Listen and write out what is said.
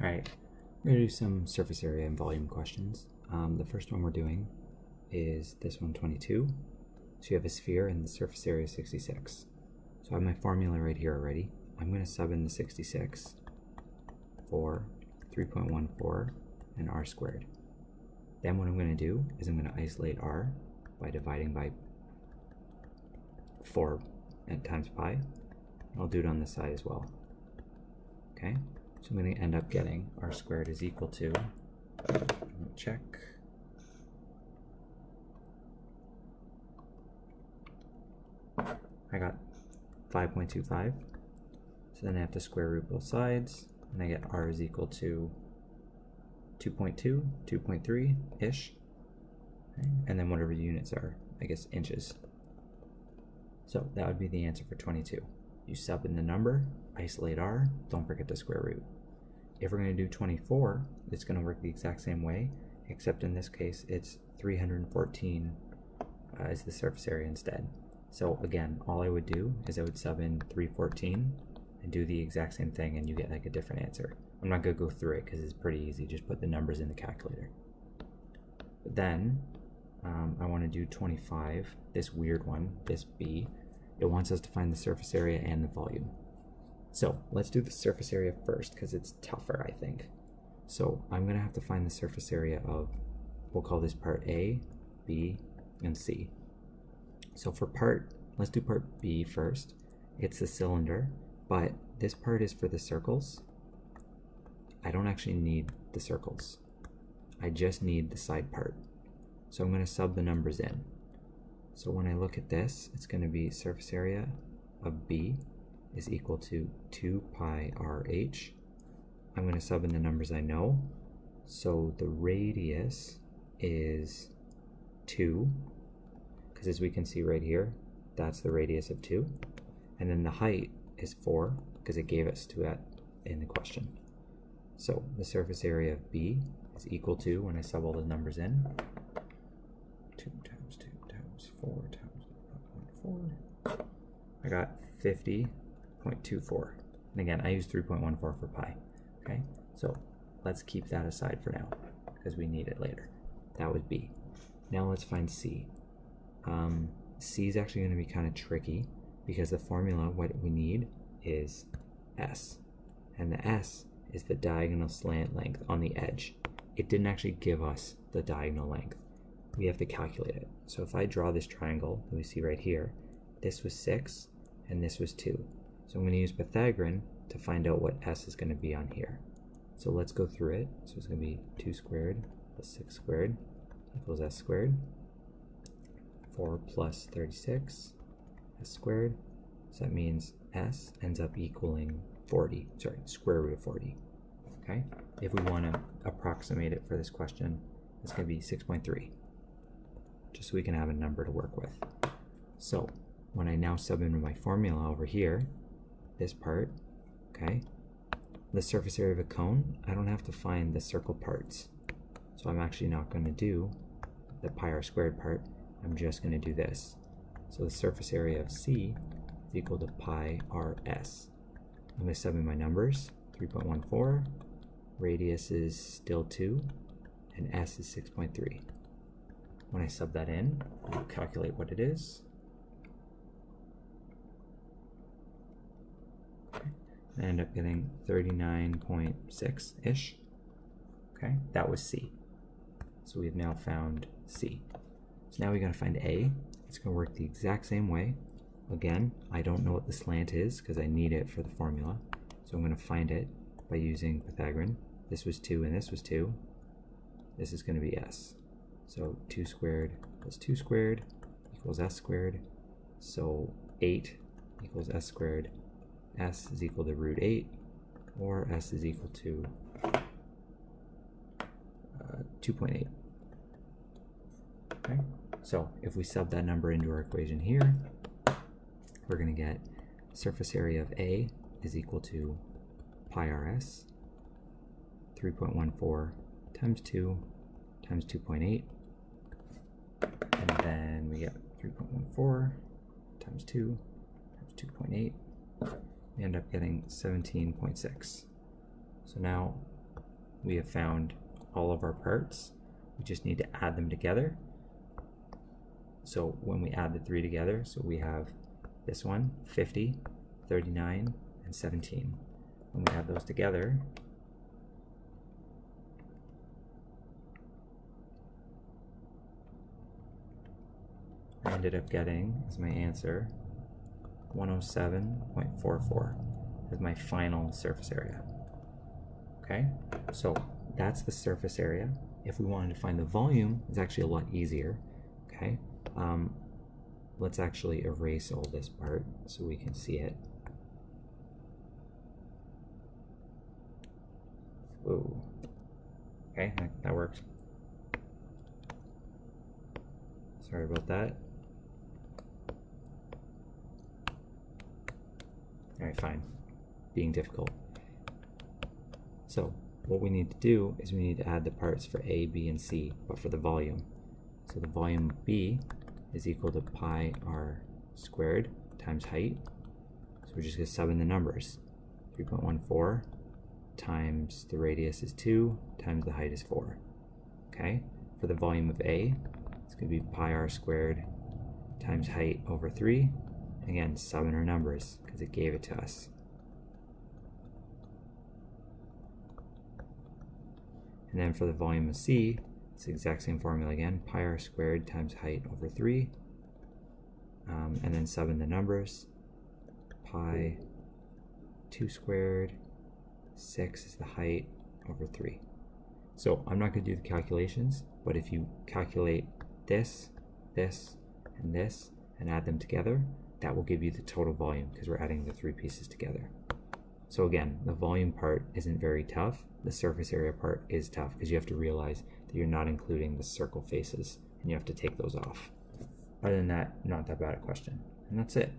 All right, we're going to do some surface area and volume questions. The first one we're doing is this one, 22. So you have a sphere and the surface area is 66. So I have my formula right here already. I'm going to sub in the 66 for 3.14 and r squared. Then what I'm going to do is I'm going to isolate r by dividing by 4 times pi. I'll do it on this side as well. Okay, so I'm going to end up getting r squared is equal to, check, I got 5.25, so then I have to square root both sides, and I get r is equal to 2.2, 2.3-ish, okay. And then whatever the units are, I guess inches. So that would be the answer for 22. You sub in the number, isolate r, don't forget the square root. If we're going to do 24, it's going to work the exact same way, except in this case it's 314 is the surface area instead. So again, all I would do is I would sub in 314 and do the exact same thing, and you get like a different answer. I'm not going to go through it because it's pretty easy, just put the numbers in the calculator. But then I want to do 25, this weird one, this b. It wants us to find the surface area and the volume. So let's do the surface area first because it's tougher, I think. So I'm going to have to find the surface area of, we'll call this part A, B, and C. So for let's do part B first. It's the cylinder, but this part is for the circles. I don't actually need the circles. I just need the side part. So I'm going to sub the numbers in. So when I look at this, it's going to be surface area of B is equal to 2 pi RH. I'm going to sub in the numbers I know. So the radius is 2, because as we can see right here, that's the radius of 2. And then the height is 4, because it gave us to that in the question. So the surface area of B is equal to, when I sub all the numbers in, 2 times 2 times 4 times 1.4. I got 50.24. And again, I use 3.14 for pi. Okay, so let's keep that aside for now because we need it later. That was B. Now let's find C. C is actually going to be kind of tricky because the formula, what we need is S. And the S is the diagonal slant length on the edge. It didn't actually give us the diagonal length. We have to calculate it. So if I draw this triangle that we see right here, this was 6 and this was 2. So I'm going to use Pythagorean to find out what S is going to be on here. So let's go through it. So it's going to be 2 squared plus 6 squared equals S squared. 4 plus 36, S squared. So that means S ends up equaling 40, sorry, square root of 40. Okay? If we want to approximate it for this question, it's going to be 6.3. Just so we can have a number to work with. So when I now sub in my formula over here, this part, okay, the surface area of a cone, I don't have to find the circle parts. So I'm actually not going to do the pi r squared part. I'm just going to do this. So the surface area of C is equal to pi rs. I'm going to sub in my numbers, 3.14, radius is still 2, and S is 6.3. When I sub that in, I'll calculate what it is. Okay. I end up getting 39.6-ish. Okay, that was C. So we've now found C. So now we got to find A. It's going to work the exact same way. Again, I don't know what the slant is because I need it for the formula. So I'm going to find it by using Pythagorean. This was 2 and this was 2. This is going to be S. So 2 squared plus 2 squared equals S squared. So 8 equals S squared. S is equal to root 8, or S is equal to 2.8. Okay, so if we sub that number into our equation here, we're going to get surface area of A is equal to pi rs, 3.14 times 2 times 2.8, and then we get 3.14 times 2 times 2.8. We end up getting 17.6. So now we have found all of our parts. We just need to add them together. So when we add the 3 together, so we have this one, 50, 39, and 17. When we add those together, I ended up getting, as my answer, 107.44 as my final surface area. Okay, so that's the surface area. If we wanted to find the volume, it's actually a lot easier. Okay, let's actually erase all this part so we can see it. Whoa. Okay, that worked. Sorry about that. All right, fine. Being difficult. So what we need to do is we need to add the parts for A, B, and C, but for the volume. So the volume of B is equal to pi r squared times height. So we're just going to sub in the numbers. 3.14 times the radius is 2 times the height is 4. Okay? For the volume of A, it's going to be pi r squared times height over 3. Again, sub in our numbers because it gave it to us. And then for the volume of C, it's the exact same formula again, pi r squared times height over 3. And then sub in the numbers. Pi 2 squared, 6 is the height over 3. So I'm not going to do the calculations, but if you calculate this, this, and this, and add them together, that will give you the total volume because we're adding the 3 pieces together. So again, the volume part isn't very tough. The surface area part is tough because you have to realize that you're not including the circle faces and you have to take those off. Other than that, not that bad a question. And that's it.